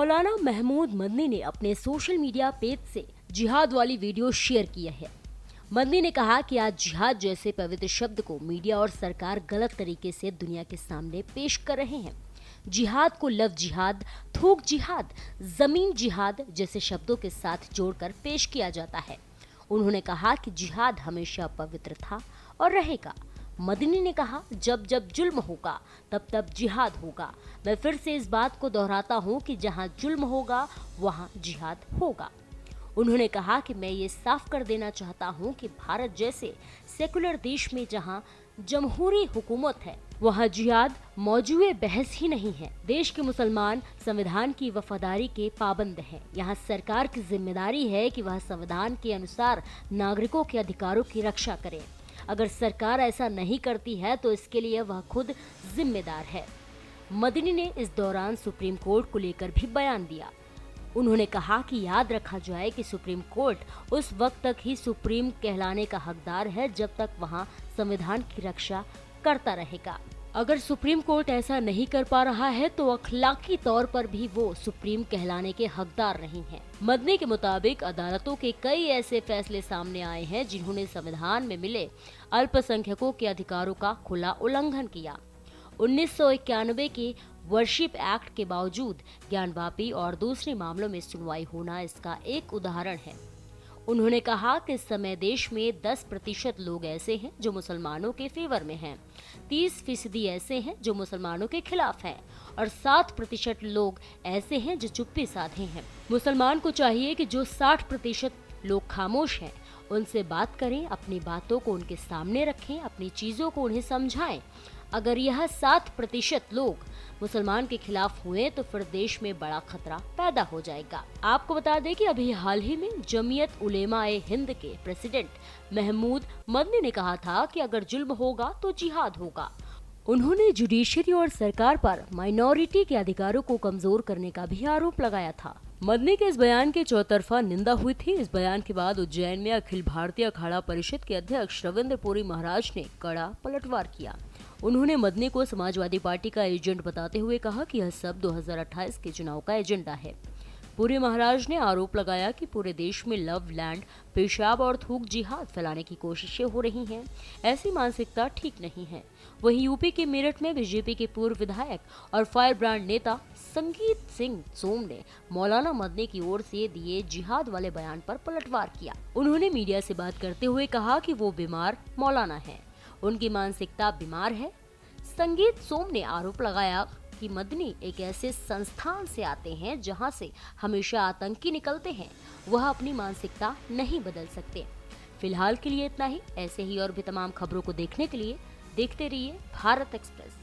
मौलाना महमूद मदनी ने अपने social media page से जिहाद वाली वीडियो शेयर की है। मदनी ने कहा कि आज जिहाद जैसे पवित्र शब्द को मीडिया और सरकार गलत तरीके से दुनिया के सामने पेश कर रहे हैं। जिहाद को लव जिहाद, थूक जिहाद, जमीन जिहाद जैसे शब्दों के साथ जोड़कर पेश किया जाता है। उन्होंने कहा कि जिहाद हमेशा पवित्र था और रहेगा। मदनी ने कहा, जब जब जुल्म होगा तब तब जिहाद होगा। मैं फिर से इस बात को दोहराता हूँ कि जहाँ जुल्म होगा वहाँ जिहाद होगा। उन्होंने कहा कि मैं ये साफ कर देना चाहता हूँ कि भारत जैसे सेकुलर देश में जहाँ जमहूरी हुकूमत है वहाँ जिहाद मौजूए बहस ही नहीं है। देश के मुसलमान संविधान की वफादारी के पाबंद हैं। यहाँ सरकार की जिम्मेदारी है कि वह संविधान के अनुसार नागरिकों के अधिकारों की रक्षा करे। अगर सरकार ऐसा नहीं करती है तो इसके लिए वह खुद जिम्मेदार है। मदनी ने इस दौरान सुप्रीम कोर्ट को लेकर भी बयान दिया। उन्होंने कहा कि याद रखा जाए कि सुप्रीम कोर्ट उस वक्त तक ही सुप्रीम कहलाने का हकदार है जब तक वहां संविधान की रक्षा करता रहेगा। अगर सुप्रीम कोर्ट ऐसा नहीं कर पा रहा है तो अखलाकी तौर पर भी वो सुप्रीम कहलाने के हकदार नहीं है। मदनी के मुताबिक अदालतों के कई ऐसे फैसले सामने आए हैं जिन्होंने संविधान में मिले अल्पसंख्यकों के अधिकारों का खुला उल्लंघन किया। 1991 के वर्शिप एक्ट के बावजूद ज्ञानवापी और दूसरे मामलों में सुनवाई होना इसका एक उदाहरण है। उन्होंने कहा कि इस समय देश में 10% लोग ऐसे हैं जो मुसलमानों के फेवर में हैं, 30% ऐसे हैं जो मुसलमानों के खिलाफ हैं और 7% लोग ऐसे हैं जो चुप्पी साधे हैं। मुसलमान को चाहिए कि जो 60% लोग खामोश हैं उनसे बात करें, अपनी बातों को उनके सामने रखें, अपनी चीजों को उन्हें समझाएं। अगर यह 7% लोग मुसलमान के खिलाफ हुए तो फिर देश में बड़ा खतरा पैदा हो जाएगा। आपको बता दें कि अभी हाल ही में जमीयत उलेमा-ए हिंद के प्रेसिडेंट महमूद मदनी ने कहा था कि अगर जुल्म होगा तो जिहाद होगा। उन्होंने जुडिशरी और सरकार पर माइनॉरिटी के अधिकारों को कमजोर करने का भी आरोप लगाया था। मदनी के इस बयान की चौतरफा निंदा हुई थी। इस बयान के बाद उज्जैन में अखिल भारतीय अखाड़ा परिषद के अध्यक्ष रविंद्र पुरी महाराज ने कड़ा पलटवार किया। उन्होंने मदनी को समाजवादी पार्टी का एजेंट बताते हुए कहा कि यह सब 2028 के चुनाव का एजेंडा है। पुरी महाराज ने आरोप लगाया कि पूरे देश में लव, लैंड, पेशाब और थूक जिहाद फैलाने की कोशिशें हो रही हैं। ऐसी मानसिकता ठीक नहीं है। वहीं यूपी के मेरठ में बीजेपी के पूर्व विधायक और फायर ब्रांड नेता संगीत सिंह सोम ने मौलाना मदनी की ओर से दिए जिहाद वाले बयान पर पलटवार किया। उन्होंने मीडिया से बात करते हुए कहा कि वो बीमार मौलाना है, उनकी मानसिकता बीमार है। संगीत सोम ने आरोप लगाया कि मदनी एक ऐसे संस्थान से आते हैं जहां से हमेशा आतंकी निकलते हैं, वह अपनी मानसिकता नहीं बदल सकते। फिलहाल के लिए इतना ही। ऐसे ही और भी तमाम खबरों को देखने के लिए देखते रहिए भारत एक्सप्रेस।